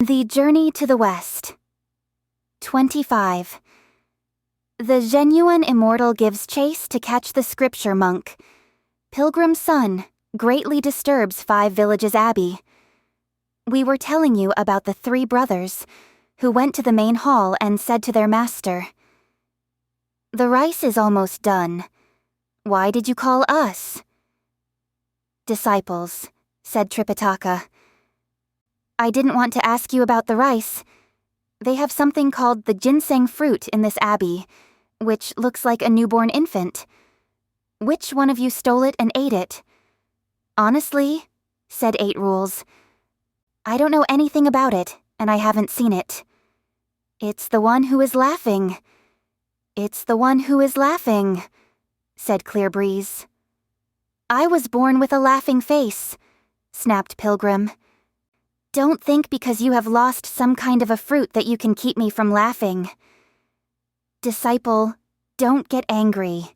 The Journey to the West. 25. The genuine immortal gives chase to catch the scripture monk. Pilgrim's son greatly disturbs 5 villages abbey. We were telling you about the 3 brothers who went to the main hall and said to their master, "The rice is almost done. Why did you call us?" "Disciples," said Tripitaka. "I didn't want to ask you about the rice. They have something called the ginseng fruit in this abbey, which looks like a newborn infant. Which one of you stole it and ate it?" "Honestly," said 8 Rules, "I don't know anything about it, and I haven't seen it." "It's the one who is laughing. It's the one who is laughing," said Clear Breeze. "I was born with a laughing face," snapped Pilgrim. "Don't think because you have lost some kind of a fruit that you can keep me from laughing." "Disciple, don't get angry,"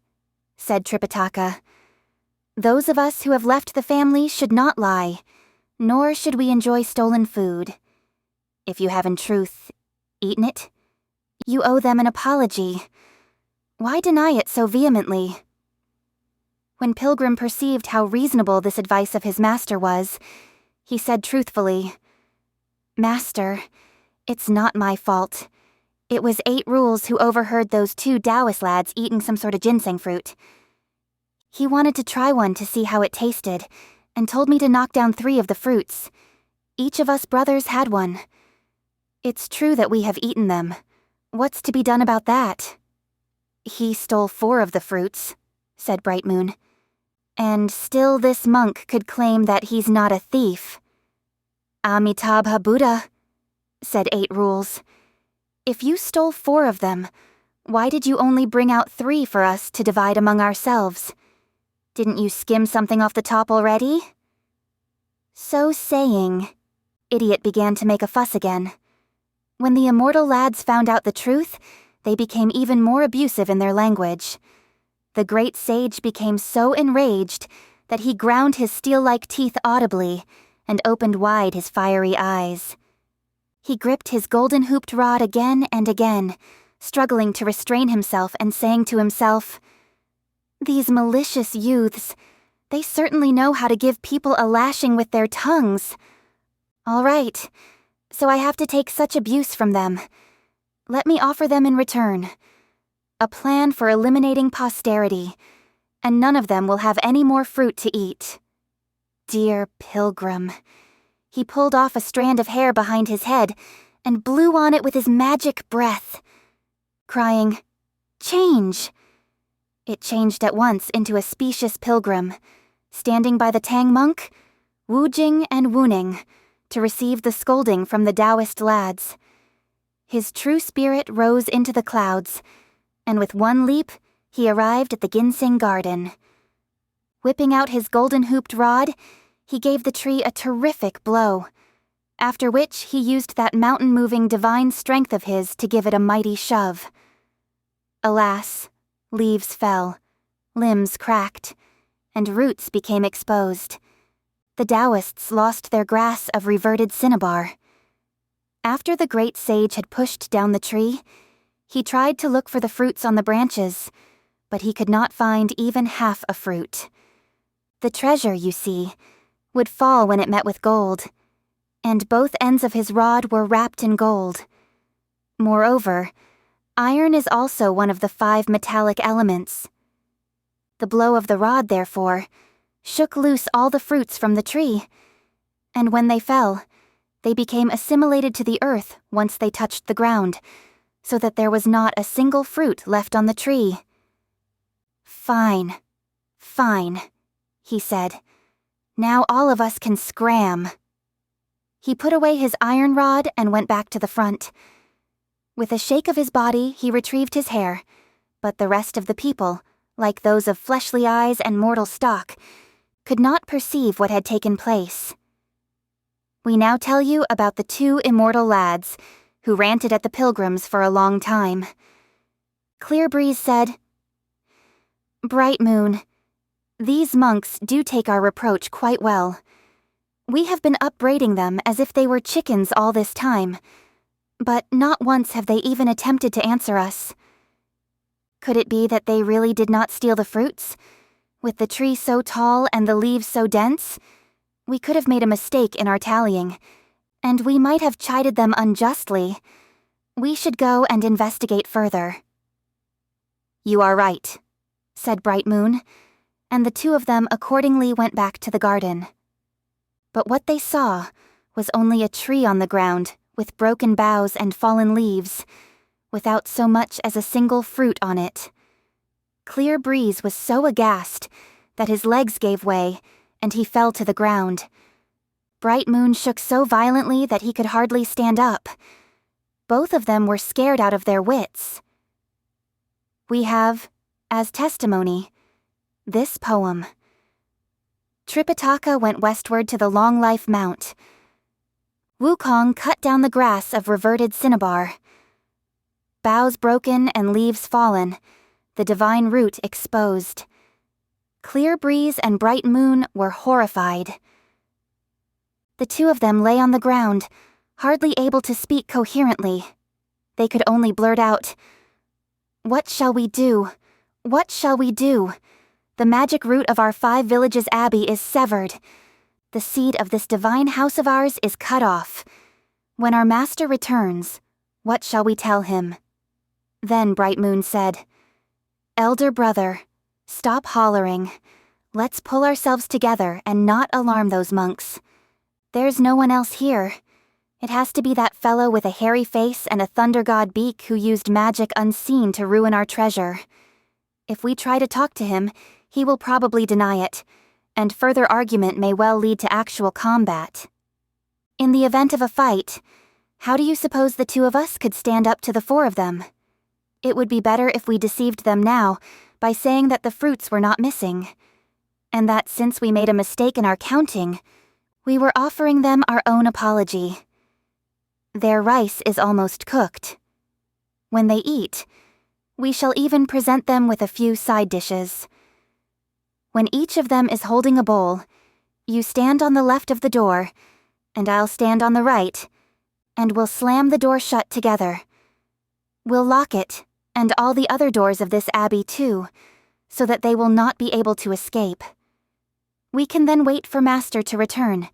said Tripitaka. "Those of us who have left the family should not lie, nor should we enjoy stolen food. If you have in truth eaten it, you owe them an apology. Why deny it so vehemently?" When Pilgrim perceived how reasonable this advice of his master was, he said truthfully, "Master, it's not my fault. It was 8 Rules who overheard those 2 Taoist lads eating some sort of ginseng fruit. He wanted to try one to see how it tasted, and told me to knock down 3 of the fruits. Each of us brothers had one. It's true that we have eaten them. What's to be done about that?" "He stole 4 of the fruits," said Bright Moon. "And still this monk could claim that he's not a thief." "Amitabha Buddha," said 8 Rules. "If you stole 4 of them, why did you only bring out 3 for us to divide among ourselves? Didn't you skim something off the top already?" So saying, Idiot began to make a fuss again. When the immortal lads found out the truth, they became even more abusive in their language. The great sage became so enraged that he ground his steel-like teeth audibly and opened wide his fiery eyes. He gripped his golden-hooped rod again and again, struggling to restrain himself and saying to himself, "These malicious youths, they certainly know how to give people a lashing with their tongues. All right, so I have to take such abuse from them. Let me offer them in return a plan for eliminating posterity, and none of them will have any more fruit to eat." Dear Pilgrim. He pulled off a strand of hair behind his head and blew on it with his magic breath, crying, "Change!" It changed at once into a specious pilgrim, standing by the Tang monk, woojing and wooning, to receive the scolding from the Taoist lads. His true spirit rose into the clouds, and with one leap, he arrived at the ginseng garden. Whipping out his golden-hooped rod, he gave the tree a terrific blow, after which he used that mountain-moving divine strength of his to give it a mighty shove. Alas, leaves fell, limbs cracked, and roots became exposed. The Taoists lost their grasp of reverted cinnabar. After the great sage had pushed down the tree, he tried to look for the fruits on the branches, but he could not find even half a fruit. The treasure, you see, would fall when it met with gold, and both ends of his rod were wrapped in gold. Moreover, iron is also one of the 5 metallic elements. The blow of the rod, therefore, shook loose all the fruits from the tree, and when they fell, they became assimilated to the earth once they touched the ground, so that there was not a single fruit left on the tree. "Fine, fine," he said. "Now all of us can scram." He put away his iron rod and went back to the front. With a shake of his body, he retrieved his hair, but the rest of the people, like those of fleshly eyes and mortal stock, could not perceive what had taken place. We now tell you about the 2 immortal lads who ranted at the pilgrims for a long time. Clear Breeze said, "Bright Moon, these monks do take our reproach quite well. We have been upbraiding them as if they were chickens all this time, but not once have they even attempted to answer us. Could it be that they really did not steal the fruits? With the tree so tall and the leaves so dense, we could have made a mistake in our tallying, and we might have chided them unjustly. We should go and investigate further. You are right, said Bright Moon, and the two of them accordingly went back to the garden. But what they saw was only a tree on the ground, with broken boughs and fallen leaves, without so much as a single fruit on it. Clear Breeze was so aghast that his legs gave way, and he fell to the ground. Bright Moon shook so violently that he could hardly stand up. Both of them were scared out of their wits. We have, as testimony, this poem. Tripitaka went westward to the Long Life Mount. Wukong cut down the grass of reverted cinnabar. Boughs broken and leaves fallen, the divine root exposed. Clear Breeze and Bright Moon were horrified. The two of them lay on the ground, hardly able to speak coherently. They could only blurt out, "What shall we do? What shall we do? The magic root of our 5 villages abbey is severed. The seed of this divine house of ours is cut off. When our master returns, what shall we tell him?" Then Bright Moon said, "Elder brother, stop hollering. Let's pull ourselves together and not alarm those monks. There's no one else here. It has to be that fellow with a hairy face and a thunder god beak who used magic unseen to ruin our treasure. If we try to talk to him, he will probably deny it, and further argument may well lead to actual combat. In the event of a fight, how do you suppose the two of us could stand up to the 4 of them? It would be better if we deceived them now by saying that the fruits were not missing, and that since we made a mistake in our counting, we were offering them our own apology. Their rice is almost cooked. When they eat, we shall even present them with a few side dishes. When each of them is holding a bowl, you stand on the left of the door, and I'll stand on the right, and we'll slam the door shut together. We'll lock it, and all the other doors of this abbey too, so that they will not be able to escape. We can then wait for Master to return,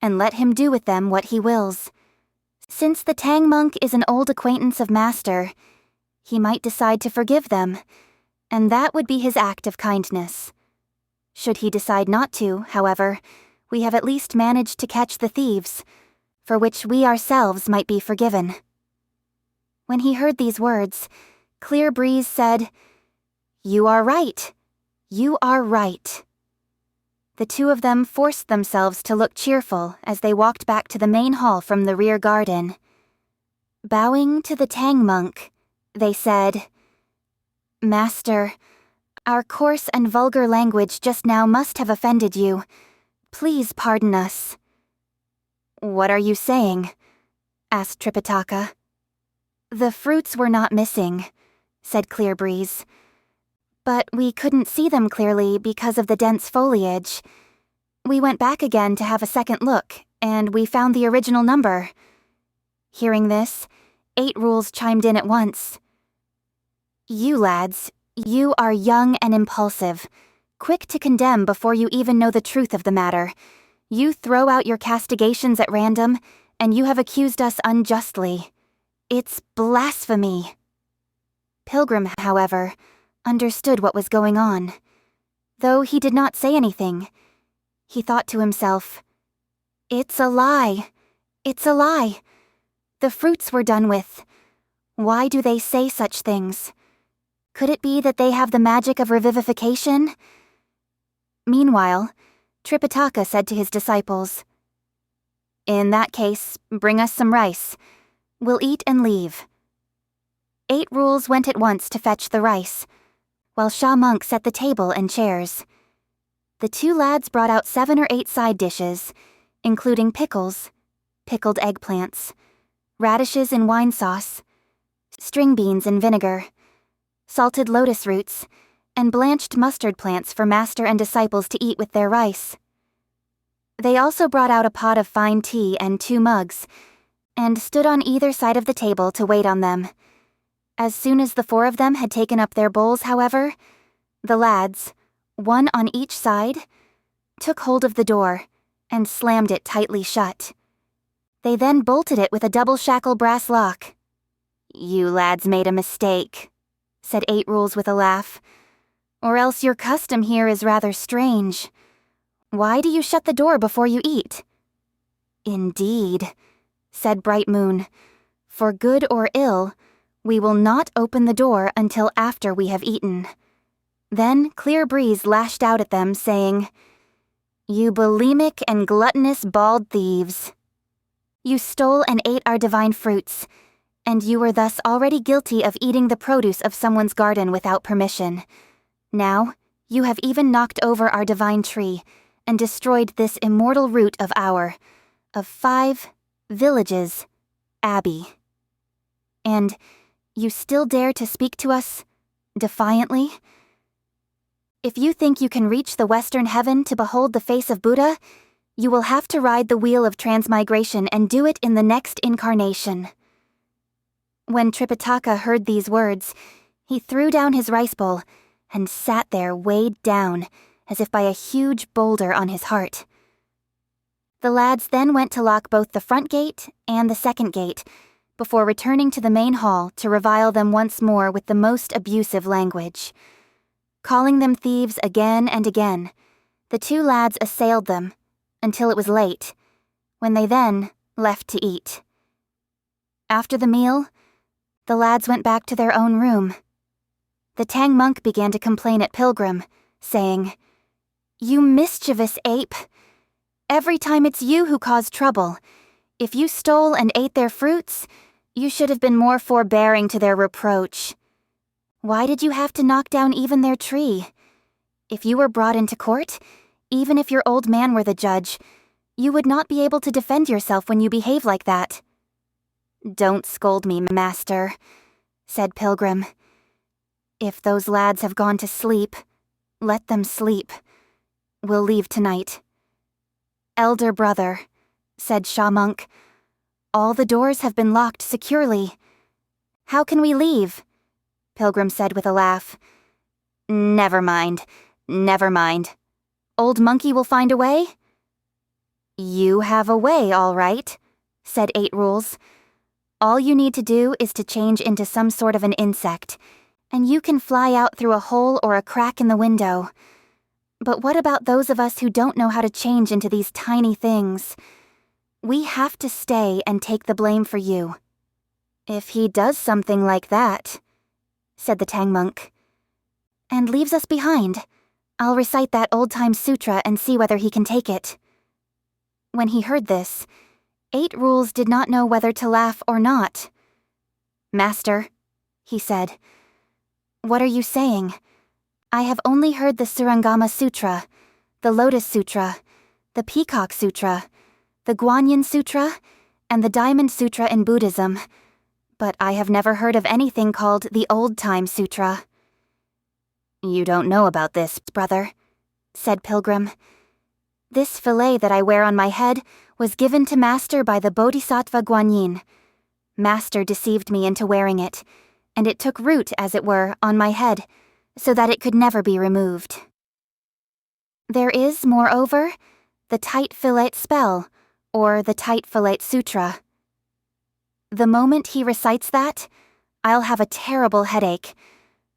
and let him do with them what he wills. Since the Tang monk is an old acquaintance of Master, he might decide to forgive them, and that would be his act of kindness. Should he decide not to, however, we have at least managed to catch the thieves, for which we ourselves might be forgiven." When he heard these words, Clear Breeze said, "You are right. You are right." The two of them forced themselves to look cheerful as they walked back to the main hall from the rear garden. Bowing to the Tang monk, they said, "Master, our coarse and vulgar language just now must have offended you. Please pardon us." "What are you saying?" asked Tripitaka. "The fruits were not missing," said Clear Breeze. "But we couldn't see them clearly because of the dense foliage. We went back again to have a second look, and we found the original number." Hearing this, 8 Rules chimed in at once. "You lads, you are young and impulsive, quick to condemn before you even know the truth of the matter. You throw out your castigations at random, and you have accused us unjustly. It's blasphemy." Pilgrim, however, understood what was going on. Though he did not say anything, he thought to himself, "It's a lie. It's a lie. The fruits were done with. Why do they say such things? Could it be that they have the magic of revivification?" Meanwhile, Tripitaka said to his disciples, "In that case, bring us some rice. We'll eat and leave." 8 Rules went at once to fetch the rice, while Sha Monk set the table and chairs. The 2 lads brought out 7 or 8 side dishes, including pickles, pickled eggplants, radishes in wine sauce, string beans in vinegar, salted lotus roots, and blanched mustard plants for Master and disciples to eat with their rice. They also brought out a pot of fine tea and 2 mugs, and stood on either side of the table to wait on them. As soon as the 4 of them had taken up their bowls, however, the lads, 1 on each side, took hold of the door and slammed it tightly shut. They then bolted it with a double shackle brass lock. "You lads made a mistake," said 8 Rules with a laugh. "Or else your custom here is rather strange. Why do you shut the door before you eat?" "Indeed," said Bright Moon. "For good or ill, we will not open the door until after we have eaten." Then Clear Breeze lashed out at them, saying, "You bulimic and gluttonous bald thieves. You stole and ate our divine fruits, and you were thus already guilty of eating the produce of someone's garden without permission. Now, you have even knocked over our divine tree and destroyed this immortal root of 5 villages, Abbey. And you still dare to speak to us defiantly? If you think you can reach the western heaven to behold the face of Buddha, you will have to ride the wheel of transmigration and do it in the next incarnation." When Tripitaka heard these words, he threw down his rice bowl and sat there weighed down, as if by a huge boulder on his heart. The lads then went to lock both the front gate and the second gate, before returning to the main hall to revile them once more with the most abusive language. Calling them thieves again and again, the 2 lads assailed them, until it was late, when they then left to eat. After the meal, the lads went back to their own room. The Tang monk began to complain at Pilgrim, saying, "You mischievous ape! Every time it's you who cause trouble. If you stole and ate their fruits, you should have been more forbearing to their reproach. Why did you have to knock down even their tree? If you were brought into court, even if your old man were the judge, you would not be able to defend yourself when you behave like that." "Don't scold me, master," said Pilgrim. "If those lads have gone to sleep, let them sleep. We'll leave tonight." "Elder brother," said Shaw Monk, "all the doors have been locked securely. How can we leave?" Pilgrim said with a laugh. Never mind. Old Monkey will find a way?" "You have a way, all right," said 8 Rules. "All you need to do is to change into some sort of an insect, and you can fly out through a hole or a crack in the window. But what about those of us who don't know how to change into these tiny things? We have to stay and take the blame for you." "If he does something like that," said the Tang monk, "and leaves us behind, I'll recite that old-time sutra and see whether he can take it." When he heard this, 8 Rules did not know whether to laugh or not. "Master," he said, "what are you saying? I have only heard the Surangama Sutra, the Lotus Sutra, the Peacock Sutra, the Guanyin Sutra, and the Diamond Sutra in Buddhism, but I have never heard of anything called the Old Time Sutra." "You don't know about this, brother," said Pilgrim. "This fillet that I wear on my head was given to Master by the Bodhisattva Guanyin. Master deceived me into wearing it, and it took root, as it were, on my head, so that it could never be removed. There is, moreover, the Tight Fillet Spell, or the Tight Fillet Sutra. The moment he recites that, I'll have a terrible headache,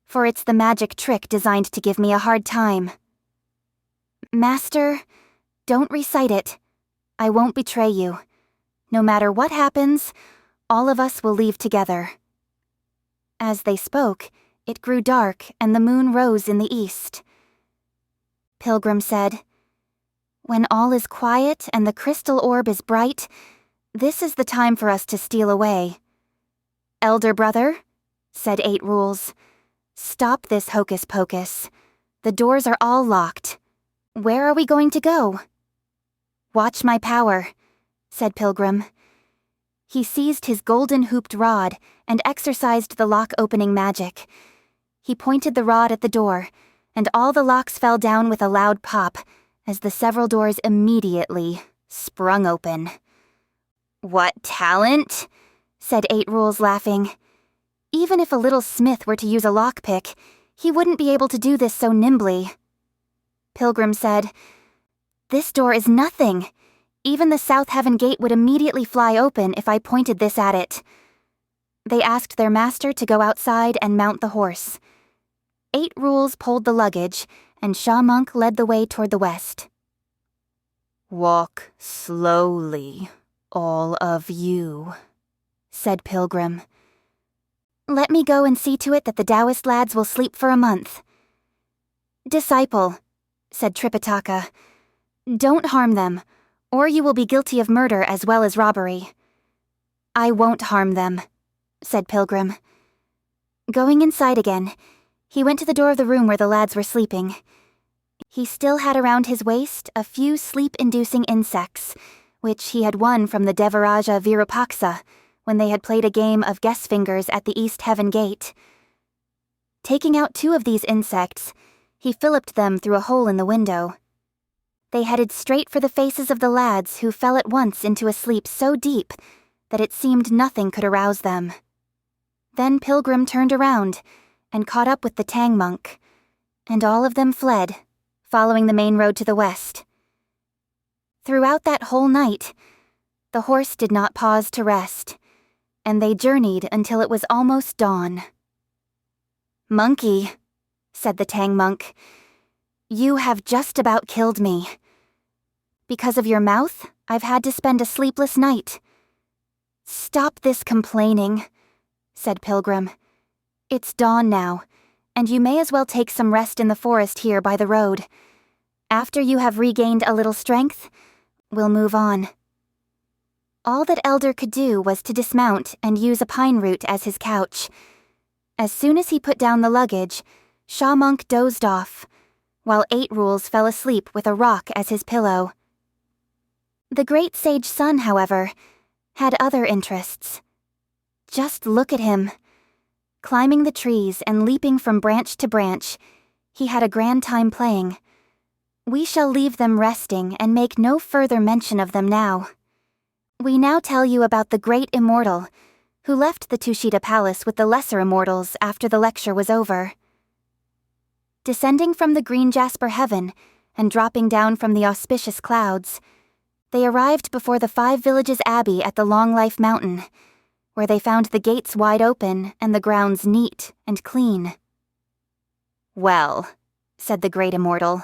for it's the magic trick designed to give me a hard time. Master, don't recite it. I won't betray you. No matter what happens, all of us will leave together." As they spoke, it grew dark and the moon rose in the east. Pilgrim said, "When all is quiet and the crystal orb is bright, this is the time for us to steal away." "Elder brother," said 8 Rules, "stop this hocus pocus. The doors are all locked. Where are we going to go?" "Watch my power," said Pilgrim. He seized his golden hooped rod and exercised the lock-opening magic. He pointed the rod at the door, and all the locks fell down with a loud pop, as the several doors immediately sprung open. "What talent?" said Eight Rules, laughing. Even if a little smith were to use a lockpick, he wouldn't be able to do this so nimbly. Pilgrim said, "This door is nothing. Even the South Heaven Gate would immediately fly open if I pointed this at it." They asked their master to go outside and mount the horse. Eight Rules pulled the luggage, and Sha Monk led the way toward the west. "Walk slowly, all of you," said Pilgrim. "Let me go and see to it that the Taoist lads will sleep for a month." "Disciple," said Tripitaka, "don't harm them, or you will be guilty of murder as well as robbery." "I won't harm them," said Pilgrim. Going inside again, he went to the door of the room where the lads were sleeping. He still had around his waist a few sleep-inducing insects, which he had won from the Devaraja Virupaksa when they had played a game of guess fingers at the East Heaven Gate. Taking out 2 of these insects, he filliped them through a hole in the window. They headed straight for the faces of the lads, who fell at once into a sleep so deep that it seemed nothing could arouse them. Then Pilgrim turned around and caught up with the Tang monk, and all of them fled, following the main road to the west. Throughout that whole night, the horse did not pause to rest, and they journeyed until it was almost dawn. "Monkey," said the Tang monk, "you have just about killed me. Because of your mouth, I've had to spend a sleepless night." "Stop this complaining," said Pilgrim. "It's dawn now, and you may as well take some rest in the forest here by the road. After you have regained a little strength, we'll move on." All that Elder could do was to dismount and use a pine root as his couch. As soon as he put down the luggage, Sha Monk dozed off, while Eight Rules fell asleep with a rock as his pillow. The great sage Sun, however, had other interests. Just look at him. Climbing the trees and leaping from branch to branch, he had a grand time playing. We shall leave them resting and make no further mention of them now. We now tell you about the Great Immortal, who left the Tushita Palace with the Lesser Immortals after the lecture was over. Descending from the green jasper heaven and dropping down from the auspicious clouds, they arrived before the 5 Villages Abbey at the Long Life Mountain, where they found the gates wide open and the grounds neat and clean. "Well," said the Great Immortal,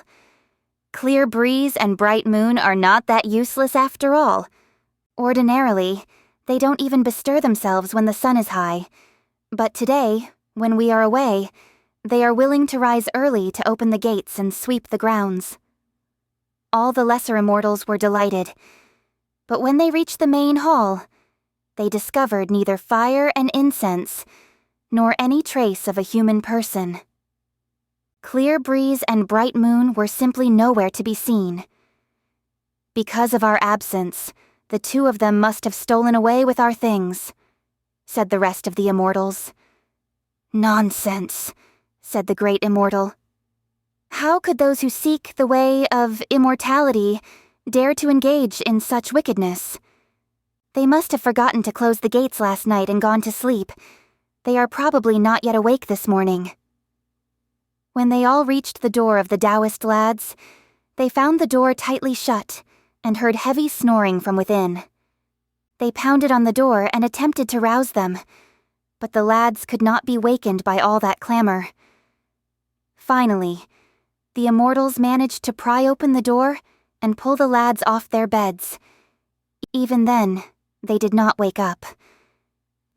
"clear breeze and bright moon are not that useless after all. Ordinarily, they don't even bestir themselves when the sun is high, but today, when we are away, they are willing to rise early to open the gates and sweep the grounds." All the Lesser Immortals were delighted, but when they reached the main hall, they discovered neither fire and incense, nor any trace of a human person. Clear breeze and bright moon were simply nowhere to be seen. "Because of our absence, the 2 of them must have stolen away with our things," said the rest of the Immortals. "Nonsense," said the Great Immortal. "How could those who seek the way of immortality dare to engage in such wickedness? They must have forgotten to close the gates last night and gone to sleep. They are probably not yet awake this morning." When they all reached the door of the Taoist lads, they found the door tightly shut and heard heavy snoring from within. They pounded on the door and attempted to rouse them, but the lads could not be wakened by all that clamor. Finally, the Immortals managed to pry open the door and pull the lads off their beds. Even then, they did not wake up.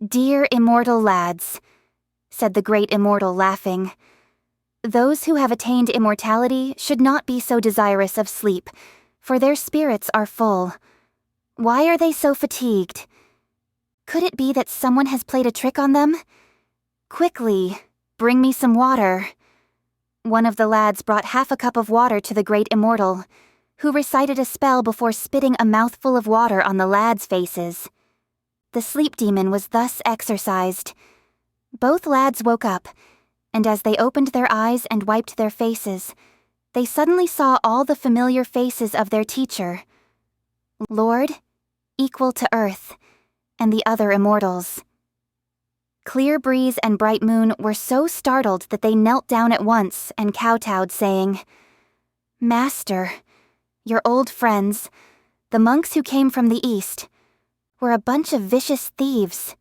"Dear immortal lads," said the Great Immortal, laughing, "those who have attained immortality should not be so desirous of sleep, for their spirits are full. Why are they so fatigued? Could it be that someone has played a trick on them? Quickly, bring me some water." One of the lads brought half a cup of water to the Great Immortal, who recited a spell before spitting a mouthful of water on the lads' faces. The sleep demon was thus exorcised. Both lads woke up, and as they opened their eyes and wiped their faces, they suddenly saw all the familiar faces of their teacher, Lord, equal to Earth, and the other immortals. Clear Breeze and Bright Moon were so startled that they knelt down at once and kowtowed, saying, "Master, your old friends, the monks who came from the east, were a bunch of vicious thieves."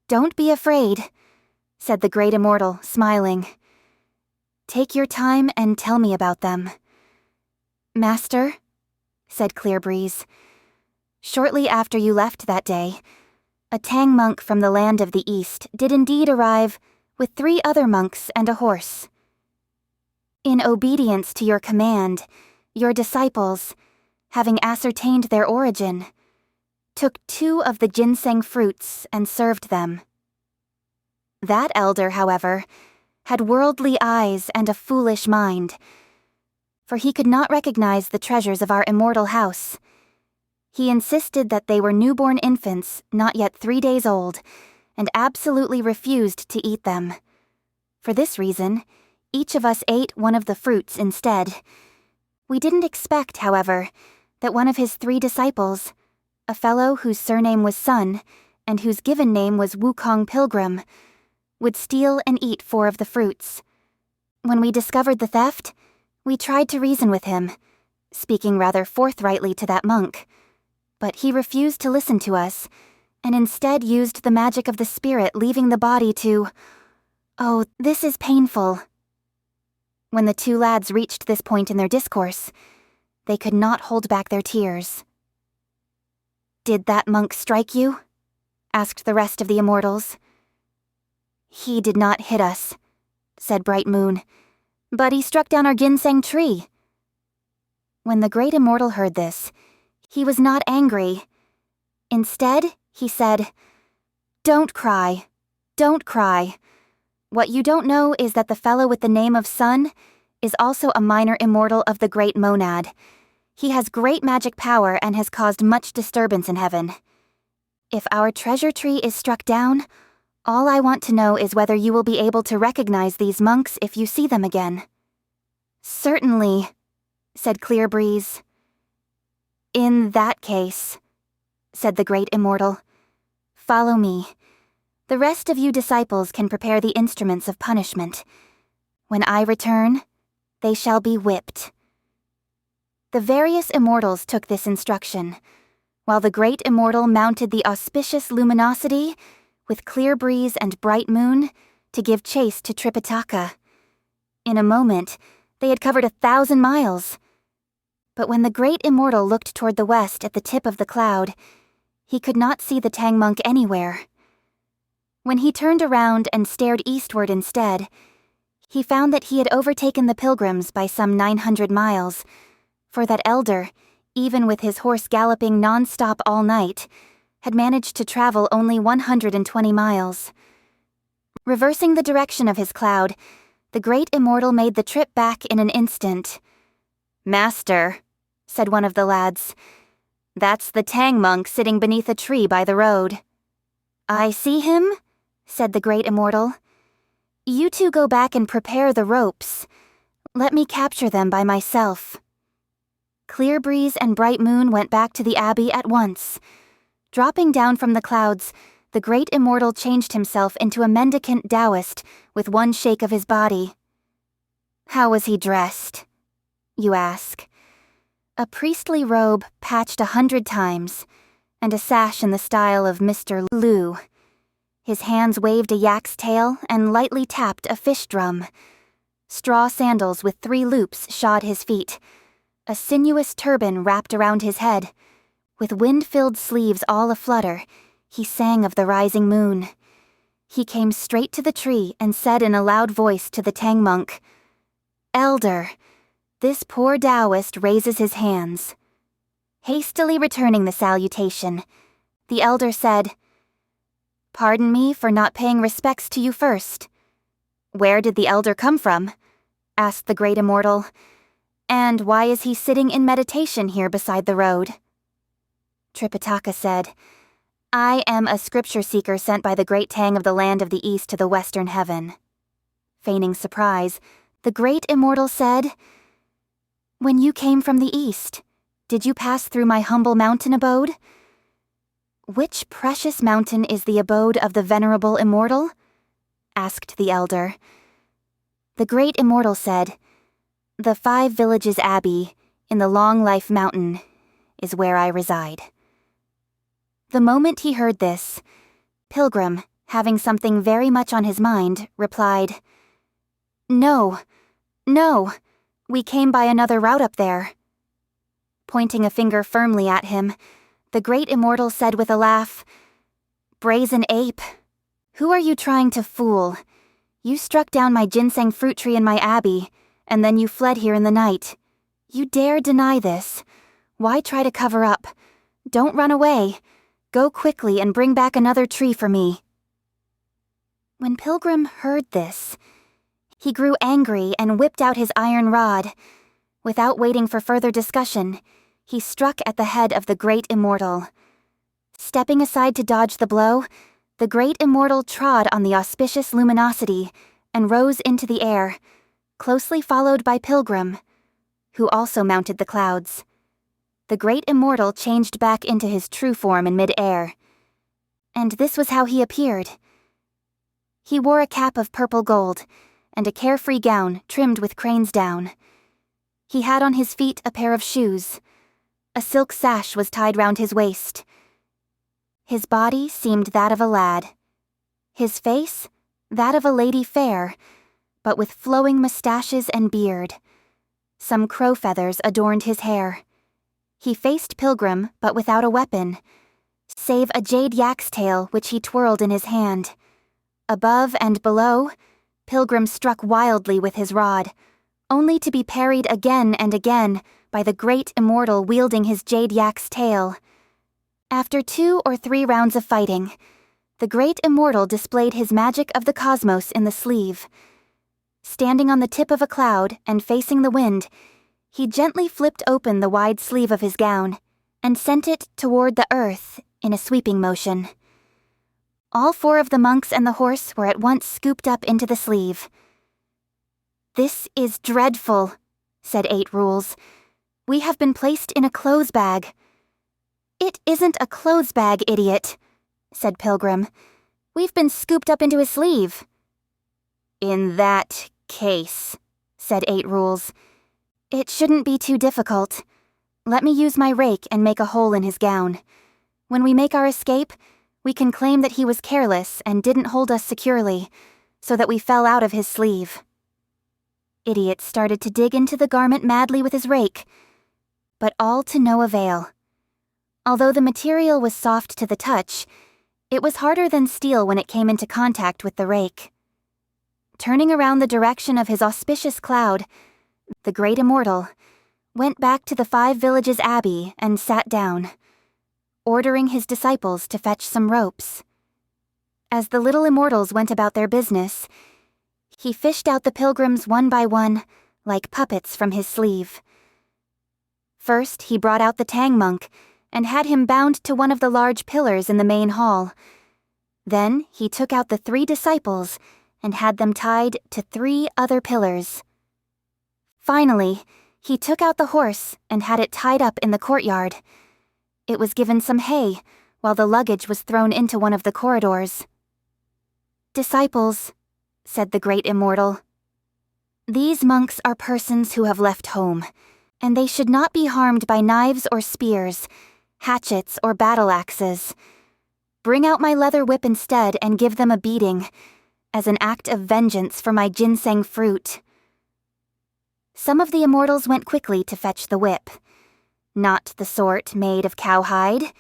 "Don't be afraid," said the Great Immortal, smiling. "Take your time and tell me about them." "Master," said Clear Breeze, "shortly after you left that day, a Tang monk from the land of the east did indeed arrive with 3 other monks and a horse. In obedience to your command, your disciples, having ascertained their origin, took 2 of the ginseng fruits and served them. That elder, however, had worldly eyes and a foolish mind, for he could not recognize the treasures of our immortal house. He insisted that they were newborn infants not yet 3 days old, and absolutely refused to eat them. For this reason, each of us ate one of the fruits instead. We didn't expect, however, that one of his 3 disciples, a fellow whose surname was Sun, and whose given name was Wukong Pilgrim, would steal and eat 4 of the fruits. When we discovered the theft, we tried to reason with him, speaking rather forthrightly to that monk, but he refused to listen to us, and instead used the magic of the spirit leaving the body to... Oh, this is painful." When the 2 lads reached this point in their discourse, they could not hold back their tears. "Did that monk strike you?" asked the rest of the immortals. "He did not hit us," said Bright Moon, "but he struck down our ginseng tree." When the Great Immortal heard this, he was not angry. Instead, he said, "Don't cry. Don't cry. What you don't know is that the fellow with the name of Sun is also a minor immortal of the Great Monad. He has great magic power and has caused much disturbance in heaven. If our treasure tree is struck down, all I want to know is whether you will be able to recognize these monks if you see them again." "Certainly," said Clear Breeze. "In that case," said the Great Immortal, "follow me. The rest of you disciples can prepare the instruments of punishment. When I return, they shall be whipped." The various immortals took this instruction, while the Great Immortal mounted the auspicious luminosity with Clear Breeze and Bright Moon to give chase to Tripitaka. In a moment, they had covered 1,000 miles. But when the Great Immortal looked toward the west at the tip of the cloud, he could not see the Tang monk anywhere. When he turned around and stared eastward instead, he found that he had overtaken the pilgrims by some 900 miles, for that elder, even with his horse galloping non-stop all night, had managed to travel only 120 miles. Reversing the direction of his cloud, the Great Immortal made the trip back in an instant. "Master," said one of the lads, "that's the Tang monk sitting beneath a tree by the road." "I see him," said the Great Immortal. "You 2 go back and prepare the ropes. Let me capture them by myself." Clear Breeze and Bright Moon went back to the Abbey at once. Dropping down from the clouds, the Great Immortal changed himself into a mendicant Taoist with one shake of his body. "How was he dressed?" you ask. A priestly robe patched 100 times, and a sash in the style of Mr. Liu. His hands waved a yak's tail and lightly tapped a fish drum. Straw sandals with 3 loops shod his feet. A sinuous turban wrapped around his head. With wind-filled sleeves all aflutter, he sang of the rising moon. He came straight to the tree and said in a loud voice to the Tang monk, "Elder, this poor Taoist raises his hands." Hastily returning the salutation, the elder said, "Pardon me for not paying respects to you first." "Where did the elder come from?" asked the Great Immortal. "And why is he sitting in meditation here beside the road?" Tripitaka said, "I am a scripture seeker sent by the Great Tang of the land of the east to the western heaven." Feigning surprise, the Great Immortal said, When you came from the east, did you pass through my humble mountain abode? Which precious mountain is the abode of the venerable immortal? Asked the elder. The great immortal said, The 5 Villages Abbey, in the Long Life Mountain, is where I reside. The moment he heard this, Pilgrim, having something very much on his mind, replied, No, we came by another route up there. Pointing a finger firmly at him, the great immortal said with a laugh, Brazen ape, who are you trying to fool? You struck down my ginseng fruit tree in my abbey, and then you fled here in the night. You dare deny this. Why try to cover up? Don't run away. Go quickly and bring back another tree for me. When Pilgrim heard this, he grew angry and whipped out his iron rod. Without waiting for further discussion, he struck at the head of the great immortal. Stepping aside to dodge the blow, the great immortal trod on the auspicious luminosity and rose into the air, closely followed by Pilgrim, who also mounted the clouds. The great immortal changed back into his true form in mid-air. And this was how he appeared. He wore a cap of purple gold and a carefree gown trimmed with crane's down. He had on his feet a pair of shoes. A silk sash was tied round his waist. His body seemed that of a lad. His face, that of a lady fair, but with flowing mustaches and beard. Some crow feathers adorned his hair. He faced Pilgrim, but without a weapon, save a jade yak's tail which he twirled in his hand. Above and below, Pilgrim struck wildly with his rod, only to be parried again and again by the great immortal wielding his jade yak's tail. After 2 or 3 rounds of fighting, the great immortal displayed his magic of the cosmos in the sleeve. Standing on the tip of a cloud and facing the wind, he gently flipped open the wide sleeve of his gown and sent it toward the earth in a sweeping motion. All 4 of the monks and the horse were at once scooped up into the sleeve. "This is dreadful," said 8 Rules. "We have been placed in a clothes bag." "It isn't a clothes bag, idiot," said Pilgrim. "We've been scooped up into his sleeve." "In that case," said 8 Rules, "it shouldn't be too difficult. Let me use my rake and make a hole in his gown. When we make our escape, we can claim that he was careless and didn't hold us securely, so that we fell out of his sleeve." Idiot started to dig into the garment madly with his rake, but all to no avail. Although the material was soft to the touch, it was harder than steel when it came into contact with the rake. Turning around the direction of his auspicious cloud, the great immortal went back to the 5 Villages Abbey and sat down, ordering his disciples to fetch some ropes. As the little immortals went about their business, he fished out the pilgrims one by one, like puppets from his sleeve. First, he brought out the Tang monk and had him bound to one of the large pillars in the main hall. Then he took out the 3 disciples and had them tied to 3 other pillars. Finally, he took out the horse and had it tied up in the courtyard. It was given some hay, while the luggage was thrown into one of the corridors. "Disciples," said the great immortal, "these monks are persons who have left home, and they should not be harmed by knives or spears, hatchets or battle axes. Bring out my leather whip instead and give them a beating, as an act of vengeance for my ginseng fruit." Some of the immortals went quickly to fetch the whip. Not the sort made of cowhide,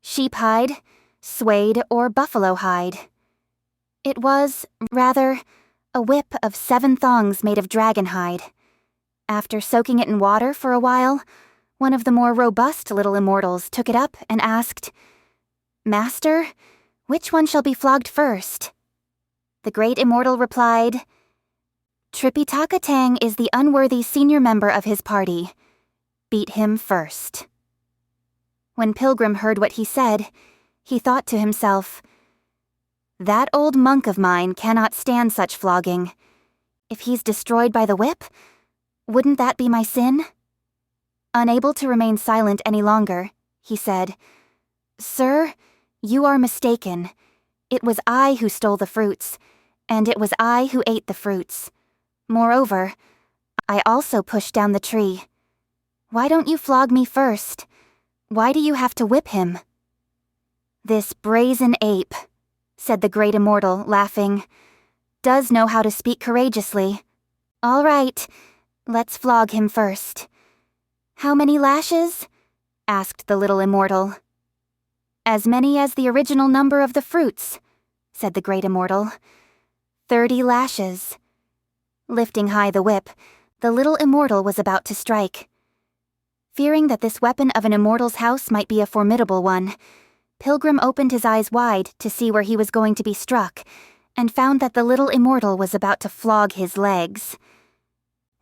sheephide, suede, or buffalo hide. It was, rather, a whip of 7 thongs made of dragon hide. After soaking it in water for a while, one of the more robust little immortals took it up and asked, "Master, which one shall be flogged first?" The great immortal replied, "Tripitaka Tang is the unworthy senior member of his party. Beat him first." When Pilgrim heard what he said, he thought to himself, "That old monk of mine cannot stand such flogging. If he's destroyed by the whip, wouldn't that be my sin? Unable to remain silent any longer, he said, "Sir, you are mistaken. It was I who stole the fruits, and it was I who ate the fruits. Moreover, I also pushed down the tree. Why don't you flog me first? Why do you have to whip him?" "This brazen ape," said the great immortal, laughing, "does know how to speak courageously. All right, let's flog him first." "How many lashes?" asked the little immortal. "As many as the original number of the fruits," said the great immortal. 30 lashes. Lifting high the whip, the little immortal was about to strike. Fearing that this weapon of an immortal's house might be a formidable one, Pilgrim opened his eyes wide to see where he was going to be struck, and found that the little immortal was about to flog his legs.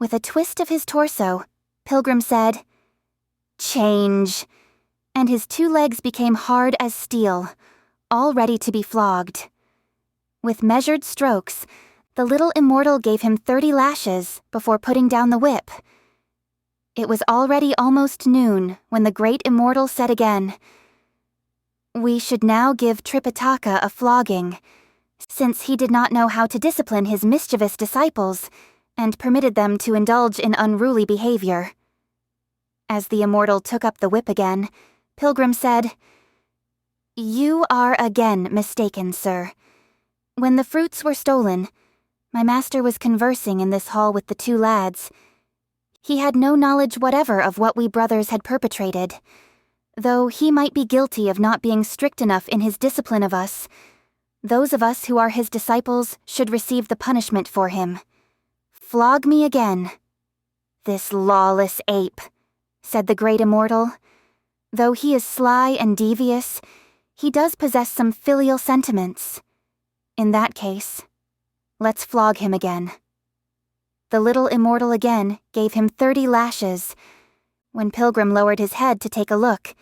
With a twist of his torso, Pilgrim said, "Change," and his 2 legs became hard as steel, all ready to be flogged. With measured strokes, the little immortal gave him 30 lashes before putting down the whip. It was already almost noon when the great immortal said again, "We should now give Tripitaka a flogging, since he did not know how to discipline his mischievous disciples and permitted them to indulge in unruly behavior." As the immortal took up the whip again, Pilgrim said, "You are again mistaken, sir. When the fruits were stolen, my master was conversing in this hall with the 2 lads. He had no knowledge whatever of what we brothers had perpetrated. Though he might be guilty of not being strict enough in his discipline of us, those of us who are his disciples should receive the punishment for him. Flog me again." "This lawless ape," said the great immortal. "Though he is sly and devious, he does possess some filial sentiments. In that case, let's flog him again." The little immortal again gave him 30 lashes. When Pilgrim lowered his head to take a look,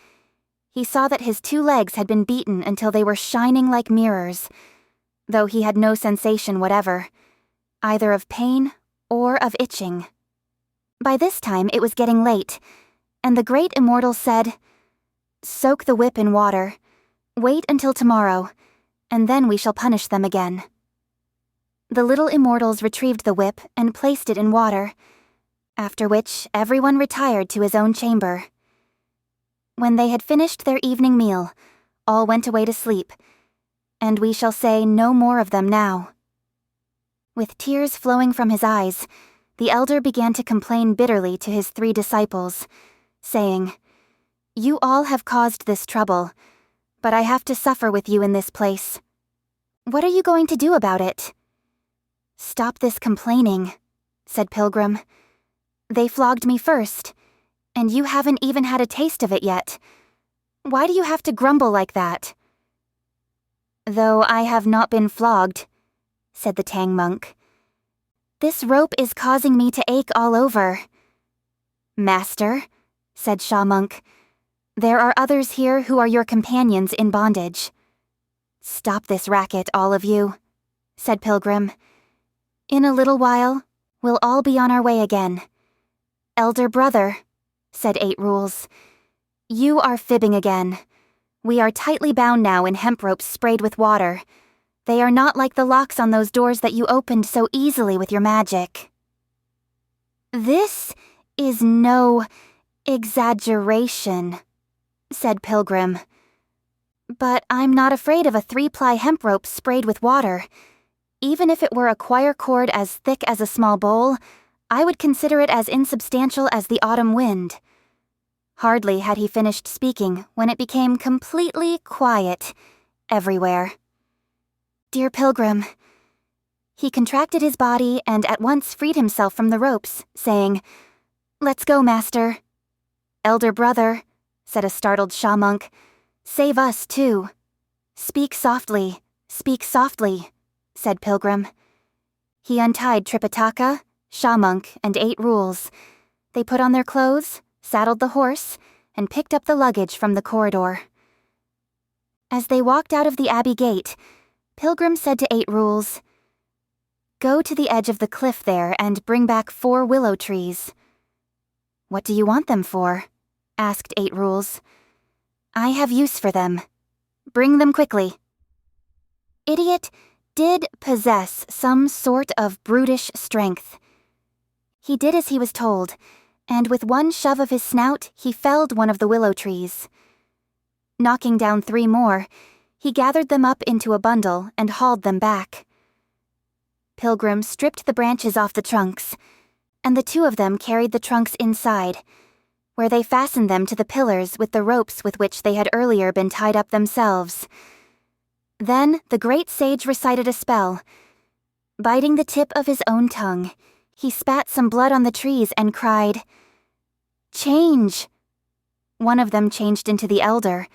he saw that his 2 legs had been beaten until they were shining like mirrors, though he had no sensation whatever, either of pain or of itching. By this time it was getting late, and the great immortal said, "Soak the whip in water. Wait until tomorrow, and then we shall punish them again." The little immortals retrieved the whip and placed it in water, after which everyone retired to his own chamber. When they had finished their evening meal, all went away to sleep, and we shall say no more of them now. With tears flowing from his eyes, the elder began to complain bitterly to his 3 disciples, saying, "You all have caused this trouble, but I have to suffer with you in this place. What are you going to do about it?" "Stop this complaining," said Pilgrim. "They flogged me first, and you haven't even had a taste of it yet. Why do you have to grumble like that?" "Though I have not been flogged," said the Tang monk, "this rope is causing me to ache all over." "Master," said Sha monk, "there are others here who are your companions in bondage." "Stop this racket, all of you," said Pilgrim. "In a little while, we'll all be on our way again." "Elder brother," said 8 Rules, "you are fibbing again. We are tightly bound now in hemp ropes sprayed with water. They are not like the locks on those doors that you opened so easily with your magic." "This is no exaggeration," said Pilgrim. "But I'm not afraid of a 3-ply hemp rope sprayed with water. Even if it were a choir cord as thick as a small bowl, I would consider it as insubstantial as the autumn wind." Hardly had he finished speaking when it became completely quiet everywhere. "Dear Pilgrim," he contracted his body and at once freed himself from the ropes, saying, "Let's go, master." "Elder brother," said a startled Sha monk, "save us too." Speak softly," said Pilgrim. He untied Tripitaka, Sha monk, and 8 Rules. They put on their clothes, saddled the horse, and picked up the luggage from the corridor. As they walked out of the abbey gate, Pilgrim said to 8 Rules, "Go to the edge of the cliff there and bring back 4 willow trees." "What do you want them for?" asked Eight Rules. I have use for them. Bring them quickly. Idiot did possess some sort of brutish strength. He did as he was told, and with one shove of his snout, he felled one of the willow trees. Knocking down 3 more, he gathered them up into a bundle and hauled them back. Pilgrim stripped the branches off the trunks, and the 2 of them carried the trunks inside, where they fastened them to the pillars with the ropes with which they had earlier been tied up themselves. Then the great sage recited a spell. Biting the tip of his own tongue, he spat some blood on the trees and cried, "Change!" One of them changed into the elder,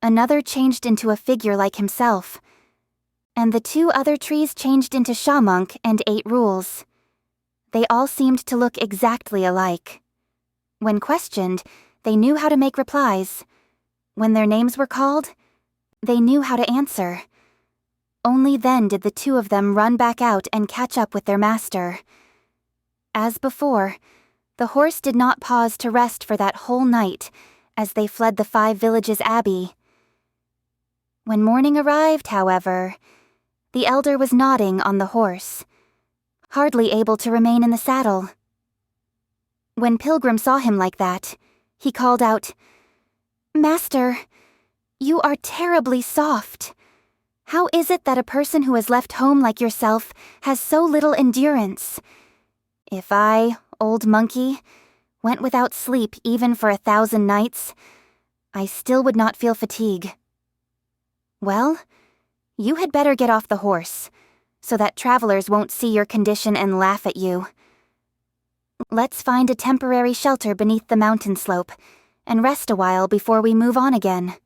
another changed into a figure like himself, and the 2 other trees changed into Shamunk and 8 Rules. They all seemed to look exactly alike. When questioned, they knew how to make replies. When their names were called, they knew how to answer. Only then did the 2 of them run back out and catch up with their master. As before, the horse did not pause to rest for that whole night as they fled the 5 villages' abbey. When morning arrived, however, the elder was nodding on the horse, hardly able to remain in the saddle. When Pilgrim saw him like that, he called out, "Master, you are terribly soft. How is it that a person who has left home like yourself has so little endurance? If I, old monkey, went without sleep even for 1,000 nights, I still would not feel fatigue. Well, you had better get off the horse, so that travelers won't see your condition and laugh at you. Let's find a temporary shelter beneath the mountain slope and rest a while before we move on again.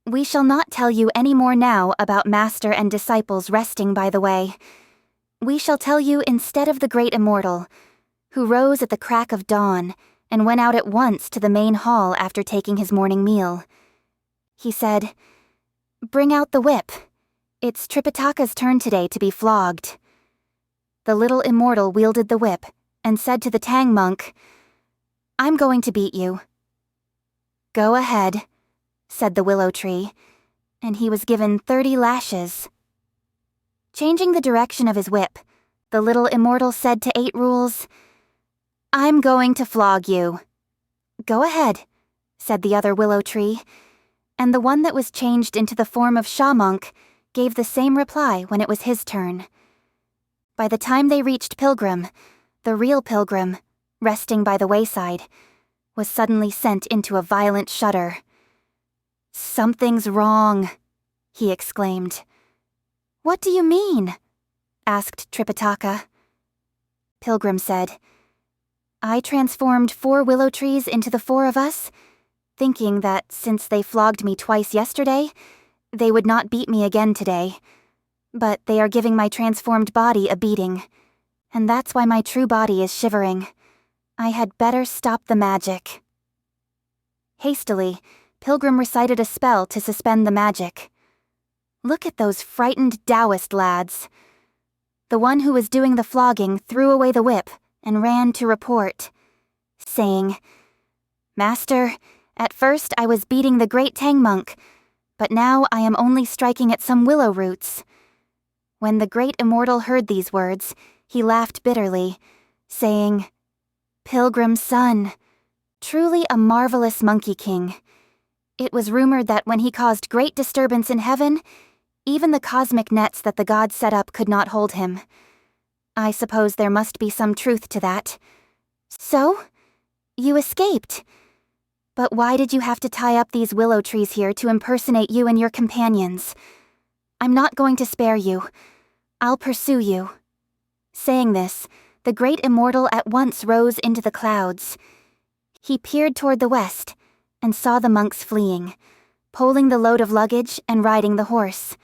We shall not tell you any more now about master and disciples resting by the way. We shall tell you instead of the great immortal, who rose at the crack of dawn and went out at once to the main hall after taking his morning meal. He said, 'Bring out the whip. It's Tripitaka's turn today to be flogged.' The little immortal wielded the whip and said to the Tang monk, 'I'm going to beat you.' 'Go ahead,' said the willow tree, and he was given 30 lashes. Changing the direction of his whip, the little immortal said to 8 Rules, 'I'm going to flog you.' 'Go ahead,' said the other willow tree, and the one that was changed into the form of Shamunk gave the same reply when it was his turn. By the time they reached Pilgrim, the real Pilgrim, resting by the wayside, was suddenly sent into a violent shudder. 'Something's wrong,' he exclaimed. 'What do you mean?' asked Tripitaka. Pilgrim said, 'I transformed 4 willow trees into the 4 of us, thinking that since they flogged me twice yesterday, they would not beat me again today. But they are giving my transformed body a beating, and that's why my true body is shivering. I had better stop the magic.' Hastily, Pilgrim recited a spell to suspend the magic. Look at those frightened Taoist lads. The one who was doing the flogging threw away the whip and ran to report, saying, 'Master, at first I was beating the great Tang monk, but now I am only striking at some willow roots.' When the great immortal heard these words, he laughed bitterly, saying, 'Pilgrim's son, truly a marvelous monkey king. It was rumored that when he caused great disturbance in heaven, even the cosmic nets that the gods set up could not hold him. I suppose there must be some truth to that. So, you escaped. But why did you have to tie up these willow trees here to impersonate you and your companions? I'm not going to spare you. I'll pursue you.' Saying this, the great immortal at once rose into the clouds. He peered toward the west and saw the monks fleeing, poling the load of luggage and riding the horse.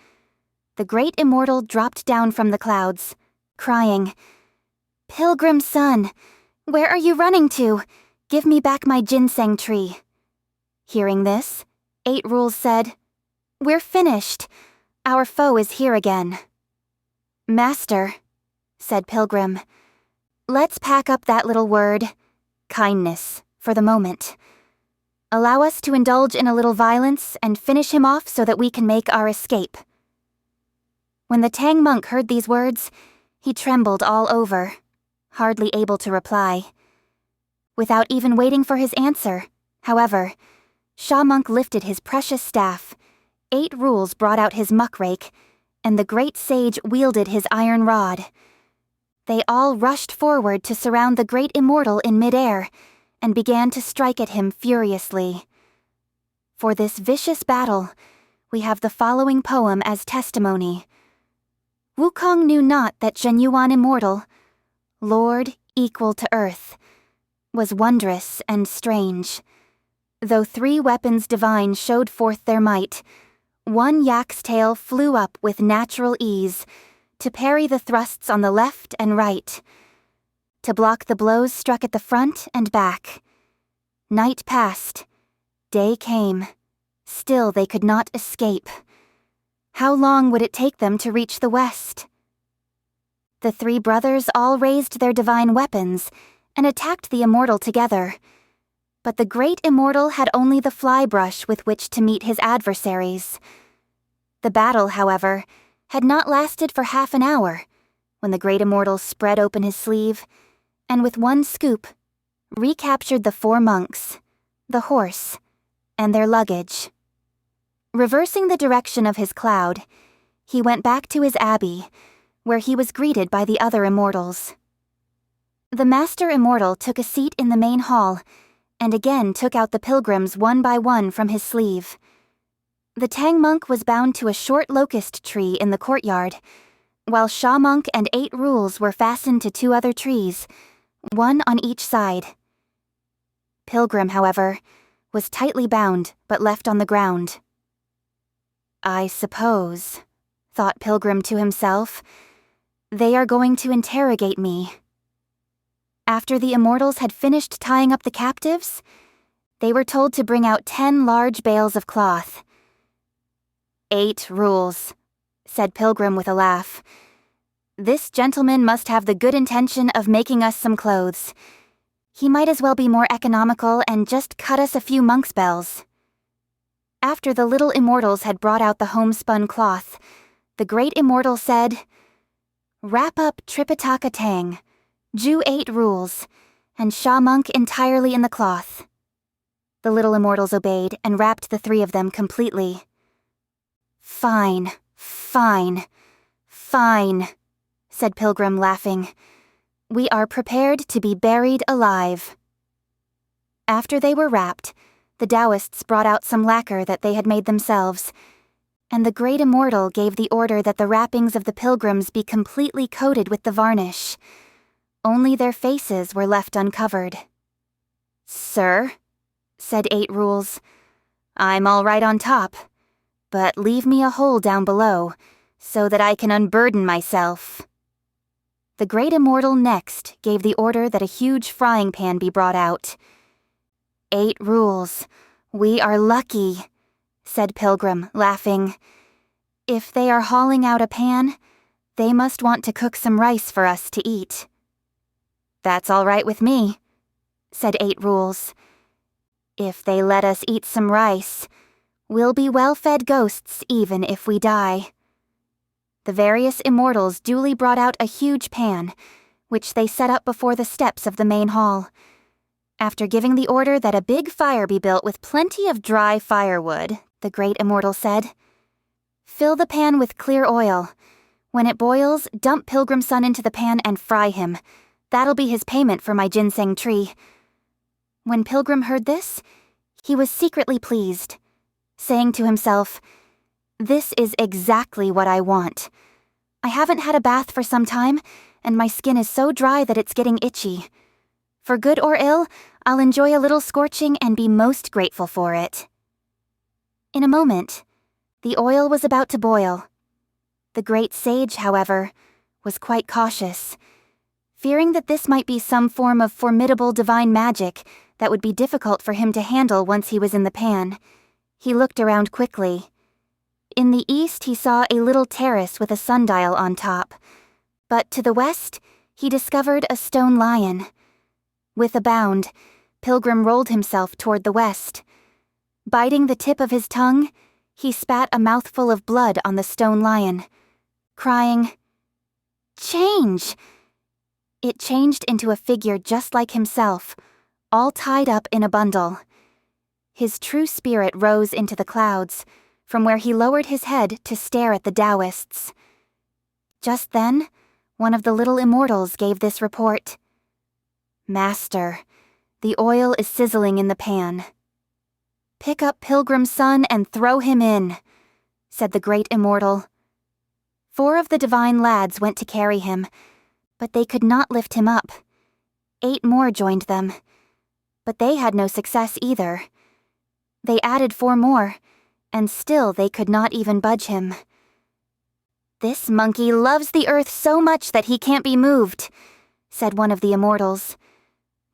The great immortal dropped down from the clouds, crying, 'Pilgrim's son, where are you running to? Give me back my ginseng tree.' Hearing this, 8 Rules said, 'We're finished. Our foe is here again.' 'Master,' said Pilgrim, 'let's pack up that little word, kindness, for the moment. Allow us to indulge in a little violence and finish him off so that we can make our escape." When the Tang monk heard these words, he trembled all over, hardly able to reply. Without even waiting for his answer, however, Sha monk lifted his precious staff, 8 rules brought out his muckrake, and the great sage wielded his iron rod. They all rushed forward to surround the great immortal in midair, and began to strike at him furiously. For this vicious battle, we have the following poem as testimony. Wukong knew not that genuine immortal, Lord equal to earth, was wondrous and strange. Though 3 weapons divine showed forth their might, one yak's tail flew up with natural ease, to parry the thrusts on the left and right, to block the blows struck at the front and back. Night passed, day came, still they could not escape. How long would it take them to reach the west? The 3 brothers all raised their divine weapons and attacked the immortal together. But the great immortal had only the fly brush with which to meet his adversaries. The battle, however, had not lasted for half an hour, when the great immortal spread open his sleeve, and with one scoop, recaptured the 4 monks, the horse, and their luggage. Reversing the direction of his cloud, he went back to his abbey, where he was greeted by the other immortals. The master immortal took a seat in the main hall, and again took out the pilgrims one by one from his sleeve. The Tang monk was bound to a short locust tree in the courtyard, while Sha monk and 8 rules were fastened to 2 other trees, one on each side. Pilgrim, however, was tightly bound but left on the ground. "I suppose," thought Pilgrim to himself, "they are going to interrogate me." After the immortals had finished tying up the captives, they were told to bring out 10 large bales of cloth. 8 rules," said Pilgrim with a laugh. "This gentleman must have the good intention of making us some clothes. He might as well be more economical and just cut us a few monk's bells." After the little immortals had brought out the homespun cloth, the great immortal said, "Wrap up Tripitaka Tang, Jew 8 rules, and Sha monk entirely in the cloth." The little immortals obeyed and wrapped the 3 of them completely. "Fine, fine, fine," said Pilgrim, laughing. "We are prepared to be buried alive." After they were wrapped, the Taoists brought out some lacquer that they had made themselves, and the great immortal gave the order that the wrappings of the pilgrims be completely coated with the varnish. Only their faces were left uncovered. "Sir," said 8 rules, "I'm all right on top, but leave me a hole down below, so that I can unburden myself." The great immortal next gave the order that a huge frying pan be brought out. "8 rules, we are lucky," said Pilgrim, laughing. "If they are hauling out a pan, they must want to cook some rice for us to eat." "That's all right with me," said 8 rules. "If they let us eat some rice, we'll be well-fed ghosts even if we die." The various immortals duly brought out a huge pan, which they set up before the steps of the main hall. After giving the order that a big fire be built with plenty of dry firewood, the great immortal said, "Fill the pan with clear oil. When it boils, dump Pilgrim's son into the pan and fry him. That'll be his payment for my ginseng tree." When Pilgrim heard this, he was secretly pleased, saying to himself, "This is exactly what I want. I haven't had a bath for some time, and my skin is so dry that it's getting itchy. For good or ill, I'll enjoy a little scorching and be most grateful for it." In a moment, the oil was about to boil. The great sage, however, was quite cautious, fearing that this might be some form of formidable divine magic that would be difficult for him to handle once he was in the pan. He looked around quickly. In the east he saw a little terrace with a sundial on top, but to the west he discovered a stone lion. With a bound, Pilgrim rolled himself toward the west, Biting the tip of his tongue, he spat a mouthful of blood on the stone lion, crying, "Change!" It changed into a figure just like himself, all tied up in a bundle. His true spirit rose into the clouds, from where he lowered his head to stare at the Taoists. Just then, one of the little immortals gave this report. "Master, the oil is sizzling in the pan." "Pick up Pilgrim's son and throw him in," said the great immortal. 4 of the divine lads went to carry him, but they could not lift him up. 8 more joined them, but they had no success either. They added 4 more, and still they could not even budge him. "This monkey loves the earth so much that he can't be moved," said one of the immortals.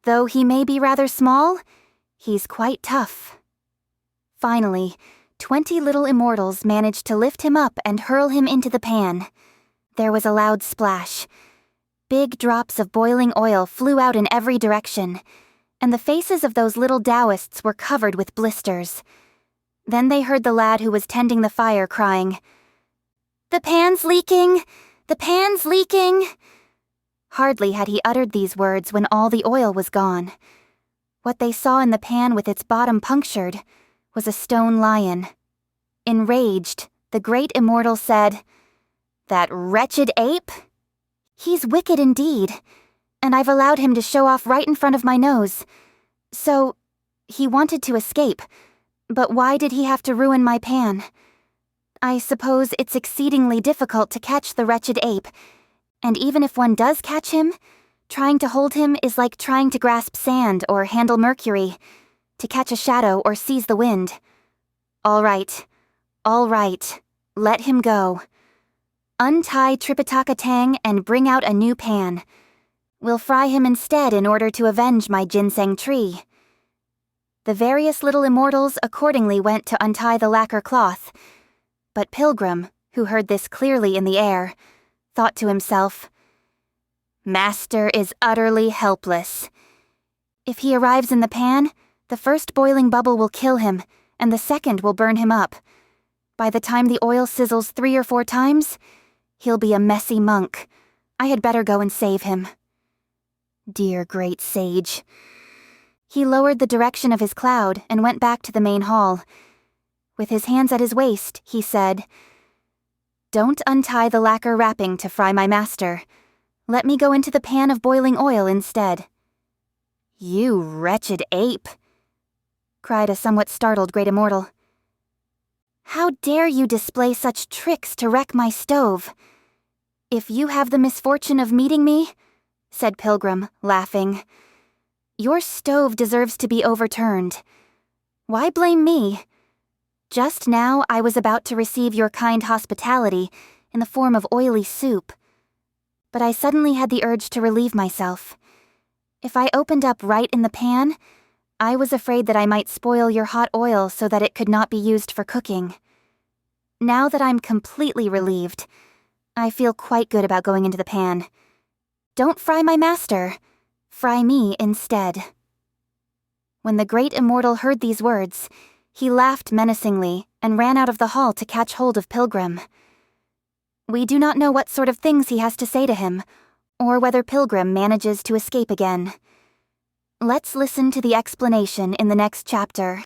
"Though he may be rather small, he's quite tough." Finally, 20 little immortals managed to lift him up and hurl him into the pan. There was a loud splash. Big drops of boiling oil flew out in every direction, and the faces of those little Taoists were covered with blisters. Then they heard the lad who was tending the fire crying, "The pan's leaking! The pan's leaking!" Hardly had he uttered these words when all the oil was gone. What they saw in the pan with its bottom punctured was a stone lion. Enraged, the great immortal said, "That wretched ape? He's wicked indeed, and I've allowed him to show off right in front of my nose. So, he wanted to escape, but why did he have to ruin my pan? I suppose it's exceedingly difficult to catch the wretched ape, and even if one does catch him, trying to hold him is like trying to grasp sand or handle mercury, to catch a shadow or seize the wind. All right, let him go. Untie Tripitaka Tang and bring out a new pan. We'll fry him instead in order to avenge my ginseng tree." The various little immortals accordingly went to untie the lacquer cloth, but Pilgrim, who heard this clearly in the air, thought to himself, "Master is utterly helpless. If he arrives in the pan, the first boiling bubble will kill him, and the second will burn him up. By the time the oil sizzles 3 or 4 times, he'll be a messy monk. I had better go and save him." Dear great sage. He lowered the direction of his cloud and went back to the main hall. With his hands at his waist, he said, "Don't untie the lacquer wrapping to fry my master. Let me go into the pan of boiling oil instead." "You wretched ape!" cried a somewhat startled great immortal. "How dare you display such tricks to wreck my stove? If you have the misfortune of meeting me," said Pilgrim, laughing, "your stove deserves to be overturned. Why blame me? Just now I was about to receive your kind hospitality in the form of oily soup, but I suddenly had the urge to relieve myself. If I opened up right in the pan, I was afraid that I might spoil your hot oil so that it could not be used for cooking. Now that I'm completely relieved, I feel quite good about going into the pan. Don't fry my master. Fry me instead." When the great immortal heard these words, he laughed menacingly and ran out of the hall to catch hold of Pilgrim. We do not know what sort of things he has to say to him, or whether Pilgrim manages to escape again. Let's listen to the explanation in the next chapter.